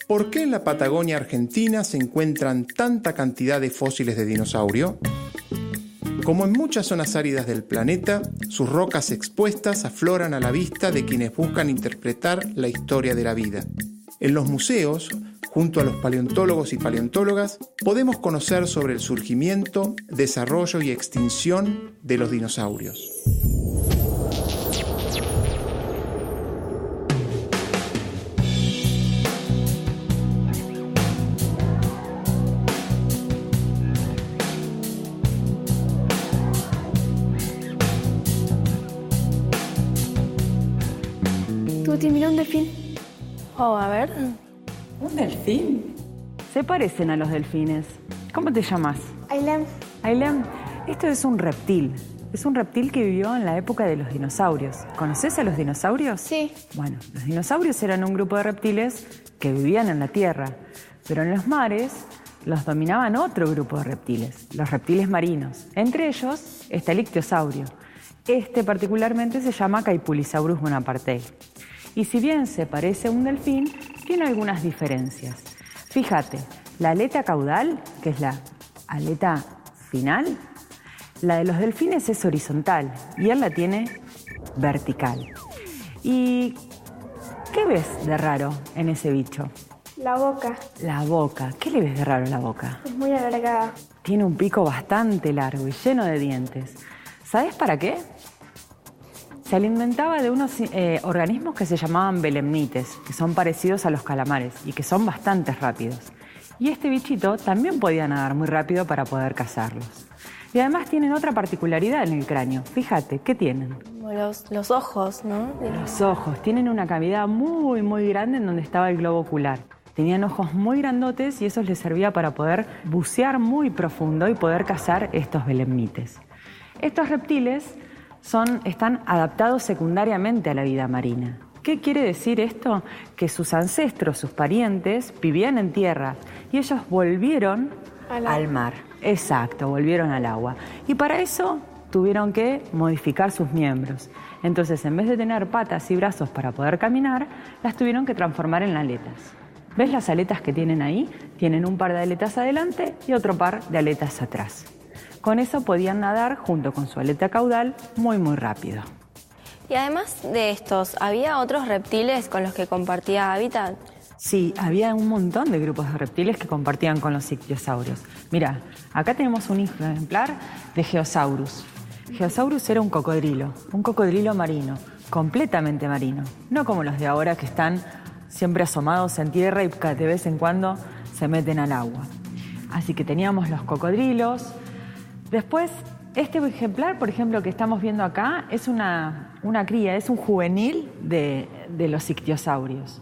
¿Por qué en la Patagonia Argentina se encuentran tanta cantidad de fósiles de dinosaurio? Como en muchas zonas áridas del planeta, sus rocas expuestas afloran a la vista de quienes buscan interpretar la historia de la vida. En los museos, junto a los paleontólogos y paleontólogas, podemos conocer sobre el surgimiento, desarrollo y extinción de los dinosaurios. Tuti, mira un delfín. Oh, a ver. ¿Un delfín? Se parecen a los delfines. ¿Cómo te llamas? Ailem. Ailem, esto es un reptil. Es un reptil que vivió en la época de los dinosaurios. ¿Conoces a los dinosaurios? Sí. Bueno, los dinosaurios eran un grupo de reptiles que vivían en la tierra, pero en los mares los dominaban otro grupo de reptiles, los reptiles marinos. Entre ellos está el ictiosaurio. Este particularmente se llama Caipulisaurus bonapartei. Y si bien se parece a un delfín, tiene algunas diferencias. Fíjate, la aleta caudal, que es la aleta final, la de los delfines es horizontal y él la tiene vertical. ¿Y qué ves de raro en ese bicho? La boca. La boca. ¿Qué le ves de raro a la boca? Es muy alargada. Tiene un pico bastante largo y lleno de dientes. ¿Sabes para qué? Se alimentaba de unos organismos que se llamaban belemnites, que son parecidos a los calamares y que son bastante rápidos. Y este bichito también podía nadar muy rápido para poder cazarlos. Y además tienen otra particularidad en el cráneo. Fíjate, ¿qué tienen? Los ojos, ¿no? Los ojos. Tienen una cavidad muy, muy grande en donde estaba el globo ocular. Tenían ojos muy grandotes y eso les servía para poder bucear muy profundo y poder cazar estos belemnites. Estos reptiles están adaptados secundariamente a la vida marina. ¿Qué quiere decir esto? Que sus ancestros, sus parientes, vivían en tierra y ellos volvieron al mar. Exacto, volvieron al agua. Y para eso tuvieron que modificar sus miembros. Entonces, en vez de tener patas y brazos para poder caminar, las tuvieron que transformar en aletas. ¿Ves las aletas que tienen ahí? Tienen un par de aletas adelante y otro par de aletas atrás. Con eso podían nadar junto con su aleta caudal muy, muy rápido. Y además de estos, ¿había otros reptiles con los que compartía hábitat? Sí, había un montón de grupos de reptiles que compartían con los ictiosaurios. Mira, acá tenemos un ejemplar de Geosaurus. Geosaurus era un cocodrilo marino, completamente marino. No como los de ahora que están siempre asomados en tierra y de vez en cuando se meten al agua. Así que teníamos los cocodrilos. Después, este ejemplar, por ejemplo, que estamos viendo acá, es una cría, es un juvenil de los ictiosaurios.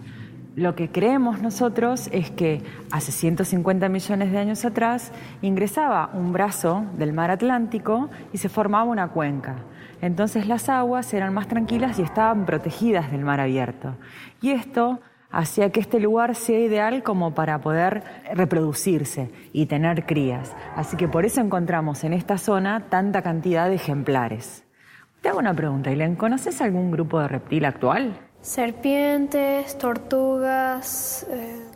Lo que creemos nosotros es que hace 150 millones de años atrás ingresaba un brazo del mar Atlántico y se formaba una cuenca. Entonces las aguas eran más tranquilas y estaban protegidas del mar abierto. Y esto hacía que este lugar sea ideal como para poder reproducirse y tener crías. Así que por eso encontramos en esta zona tanta cantidad de ejemplares. Te hago una pregunta, Ailem, ¿conoces algún grupo de reptil actual? Serpientes, tortugas,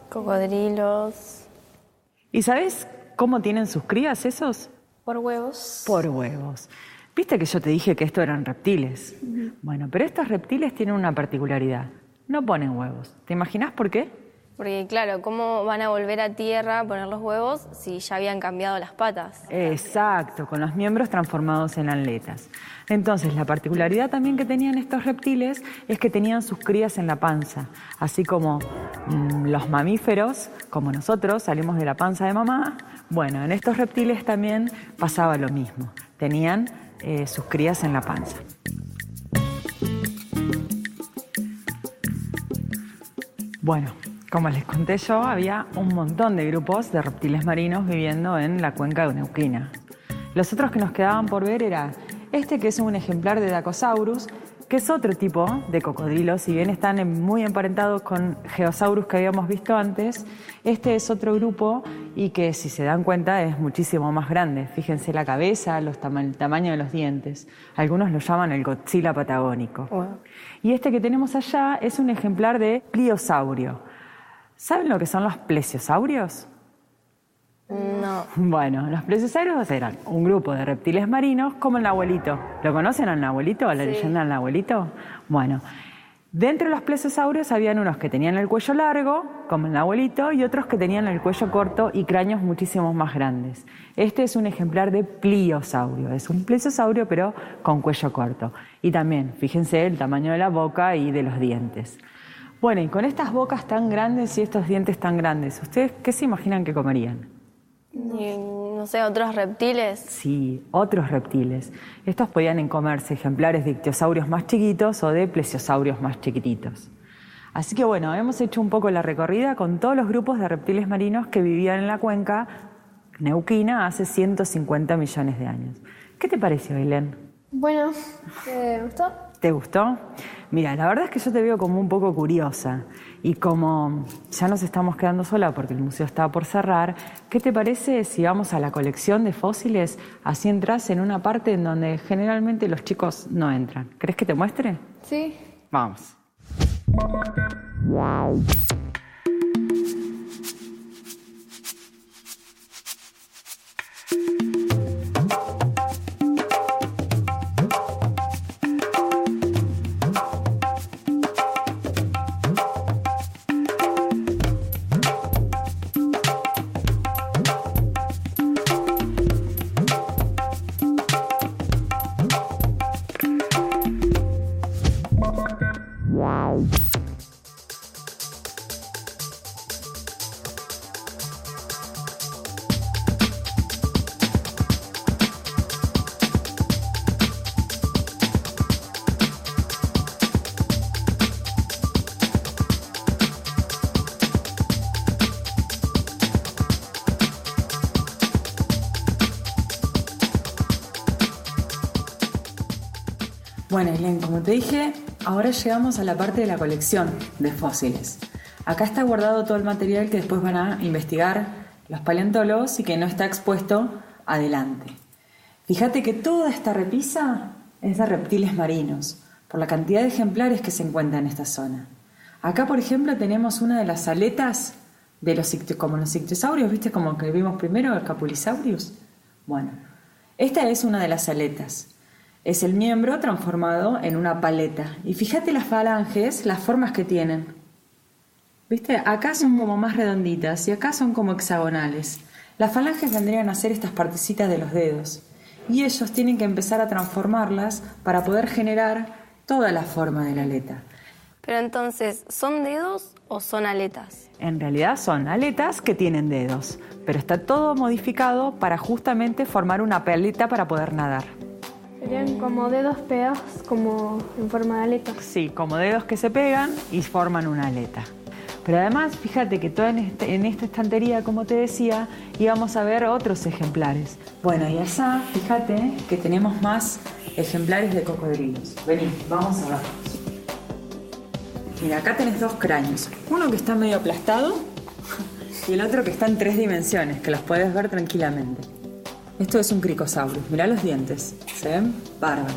Cocodrilos. ¿Y sabes cómo tienen sus crías esos? por huevos. Por huevos. ¿Viste que yo te dije que estos eran reptiles? Bueno, pero estos reptiles tienen una particularidad. No ponen huevos. ¿Te imaginas por qué? Porque claro, ¿cómo van a volver a tierra a poner los huevos si ya habían cambiado las patas? Exacto, con los miembros transformados en aletas. Entonces, la particularidad también que tenían estos reptiles es que tenían sus crías en la panza. Así como los mamíferos, como nosotros, salimos de la panza de mamá, Bueno, en estos reptiles también pasaba lo mismo. Tenían sus crías en la panza. Bueno, como les conté yo, había un montón de grupos de reptiles marinos viviendo en la cuenca de Neuquina. Los otros que nos quedaban por ver era este, que es un ejemplar de Dacosaurus, que es otro tipo de cocodrilo. Si bien están muy emparentados con Geosaurus que habíamos visto antes, este es otro grupo y que, si se dan cuenta, es muchísimo más grande. Fíjense la cabeza, el tamaño de los dientes. Algunos lo llaman el Godzilla patagónico. Wow. Y este que tenemos allá es un ejemplar de pliosaurio. ¿Saben lo que son los plesiosaurios? No. Bueno, los plesiosaurios eran un grupo de reptiles marinos como el nahuelito. ¿Lo conocen al nahuelito, a la leyenda del nahuelito? Bueno, dentro de los plesiosaurios habían unos que tenían el cuello largo, como el nahuelito, y otros que tenían el cuello corto y cráneos muchísimo más grandes. Este es un ejemplar de pliosaurio. Es un plesiosaurio, pero con cuello corto. Y también, fíjense el tamaño de la boca y de los dientes. Bueno, y con estas bocas tan grandes y estos dientes tan grandes, ¿ustedes qué se imaginan que comerían? No sé, otros reptiles. Sí, otros reptiles. Estos podían comerse ejemplares de ictiosaurios más chiquitos o de plesiosaurios más chiquititos. Así que bueno, hemos hecho un poco la recorrida con todos los grupos de reptiles marinos que vivían en la cuenca neuquina hace 150 millones de años. ¿Qué te pareció, Ailén? Bueno, ¿te gustó? ¿Te gustó? Mira, la verdad es que yo te veo como un poco curiosa y como ya nos estamos quedando sola porque el museo está por cerrar, ¿qué te parece si vamos a la colección de fósiles? Así entras en una parte en donde generalmente los chicos no entran. ¿Crees que te muestre? Sí. Vamos. Bueno, Ailén, como te dije, ahora llegamos a la parte de la colección de fósiles. Acá está guardado todo el material que después van a investigar los paleontólogos y que no está expuesto adelante. Fíjate que toda esta repisa es de reptiles marinos, por la cantidad de ejemplares que se encuentran en esta zona. Acá, por ejemplo, tenemos una de las aletas de como los ictiosaurios, ¿viste? Como que vimos primero, el Capulisaurus. Bueno, esta es una de las aletas. Es el miembro transformado en una paleta. Y fíjate las falanges, las formas que tienen. ¿Viste? Acá son como más redonditas y acá son como hexagonales. Las falanges vendrían a ser estas partecitas de los dedos. Y ellos tienen que empezar a transformarlas para poder generar toda la forma de la aleta. Pero entonces, ¿son dedos o son aletas? En realidad son aletas que tienen dedos, pero está todo modificado para justamente formar una paleta para poder nadar. Serían como dedos pegados, como en forma de aleta. Sí, como dedos que se pegan y forman una aleta. Pero además, fíjate que toda en esta estantería, como te decía, íbamos a ver otros ejemplares. Bueno, y allá, fíjate que tenemos más ejemplares de cocodrilos. Vení, vamos a ver. Mira, acá tenés dos cráneos. Uno que está medio aplastado y el otro que está en 3 dimensiones, que los puedes ver tranquilamente. Esto es un Cricosaurus, mirá los dientes, ¿se ven? Bárbaro.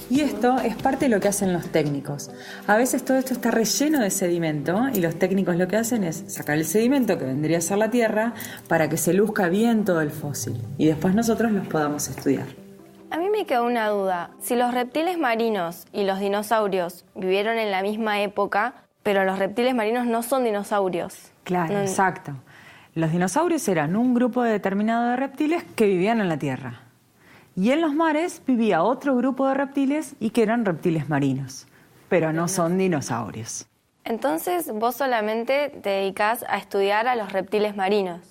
Y esto es parte de lo que hacen los técnicos. A veces todo esto está relleno de sedimento y los técnicos lo que hacen es sacar el sedimento, que vendría a ser la tierra, para que se luzca bien todo el fósil y después nosotros los podamos estudiar. A mí me quedó una duda. Si los reptiles marinos y los dinosaurios vivieron en la misma época, pero los reptiles marinos no son dinosaurios. Claro, No. exacto. Los dinosaurios eran un grupo determinado de reptiles que vivían en la tierra. Y en los mares vivía otro grupo de reptiles y que eran reptiles marinos, pero no son dinosaurios. Entonces, vos solamente te dedicás a estudiar a los reptiles marinos.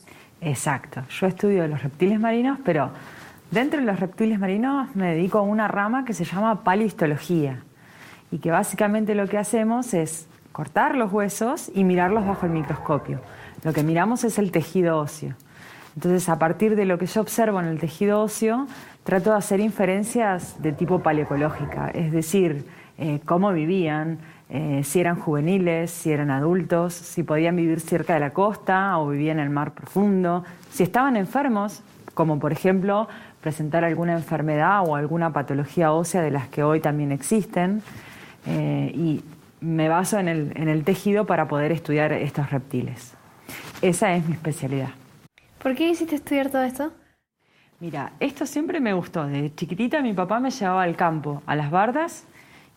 Exacto. Yo estudio los reptiles marinos, pero dentro de los reptiles marinos me dedico a una rama que se llama paleohistología y que básicamente lo que hacemos es cortar los huesos y mirarlos bajo el microscopio. Lo que miramos es el tejido óseo. Entonces, a partir de lo que yo observo en el tejido óseo, trato de hacer inferencias de tipo paleoecológica, es decir, cómo vivían, si eran juveniles, si eran adultos, si podían vivir cerca de la costa o vivían en el mar profundo, si estaban enfermos, como por ejemplo presentar alguna enfermedad o alguna patología ósea de las que hoy también existen, y me baso en el tejido para poder estudiar estos reptiles. Esa es mi especialidad. ¿Por qué quisiste estudiar todo esto? Mira, esto siempre me gustó. Desde chiquitita mi papá me llevaba al campo, a las bardas,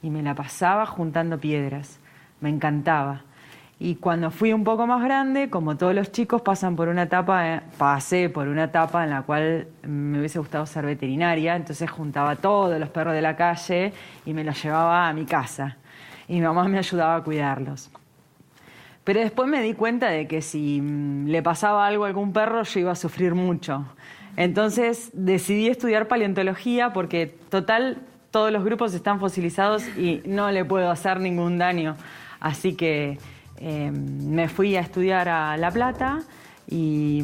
y me la pasaba juntando piedras. Me encantaba. Y cuando fui un poco más grande, como todos los chicos, pasé por una etapa en la cual me hubiese gustado ser veterinaria. Entonces juntaba todos los perros de la calle y me los llevaba a mi casa. Y mi mamá me ayudaba a cuidarlos. Pero después me di cuenta de que si le pasaba algo a algún perro, yo iba a sufrir mucho. Entonces decidí estudiar paleontología porque, total, todos los grupos están fosilizados y no le puedo hacer ningún daño. Así que me fui a estudiar a La Plata y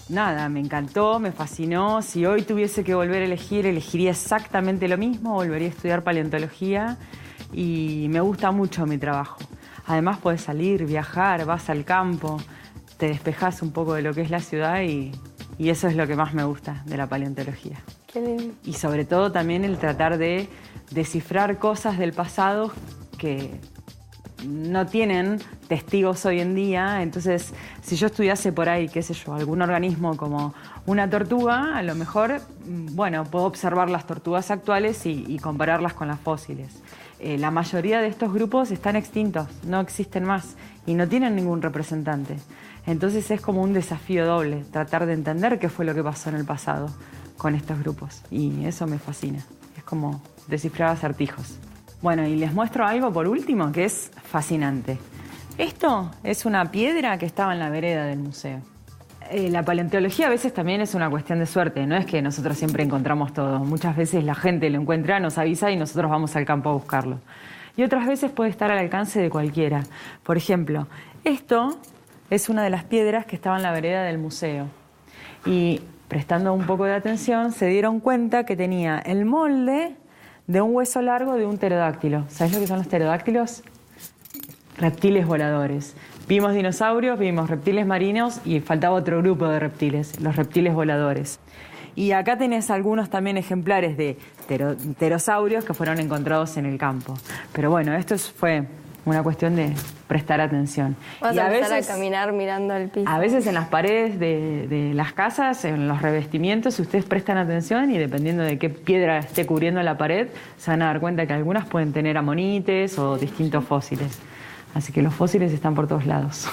nada, me encantó, me fascinó. Si hoy tuviese que volver a elegir, elegiría exactamente lo mismo, volvería a estudiar paleontología y me gusta mucho mi trabajo. Además puedes salir, viajar, vas al campo, te despejas un poco de lo que es la ciudad y eso es lo que más me gusta de la paleontología. Qué lindo. Y sobre todo también el tratar de descifrar cosas del pasado que no tienen testigos hoy en día. Entonces, si yo estudiase por ahí, qué sé yo, algún organismo como una tortuga, a lo mejor, bueno, puedo observar las tortugas actuales y compararlas con las fósiles. La mayoría de estos grupos están extintos, no existen más y no tienen ningún representante. Entonces es como un desafío doble, tratar de entender qué fue lo que pasó en el pasado con estos grupos. Y eso me fascina, es como descifrar acertijos. Bueno, y les muestro algo por último que es fascinante. Esto es una piedra que estaba en la vereda del museo. La paleontología a veces también es una cuestión de suerte, no es que nosotros siempre encontramos todo. Muchas veces la gente lo encuentra, nos avisa y nosotros vamos al campo a buscarlo. Y otras veces puede estar al alcance de cualquiera. Por ejemplo, esto es una de las piedras que estaba en la vereda del museo. Y prestando un poco de atención, se dieron cuenta que tenía el molde de un hueso largo de un pterodáctilo. ¿Sabés lo que son los pterodáctilos? Reptiles voladores. Vimos dinosaurios, vimos reptiles marinos y faltaba otro grupo de reptiles, los reptiles voladores. Y acá tenés algunos también ejemplares de pterosaurios que fueron encontrados en el campo. Pero bueno, esto fue una cuestión de prestar atención. Vas a empezar a caminar mirando al piso. A veces en las paredes de las casas, en los revestimientos, si ustedes prestan atención y dependiendo de qué piedra esté cubriendo la pared, se van a dar cuenta que algunas pueden tener amonites o distintos fósiles. Así que los fósiles están por todos lados.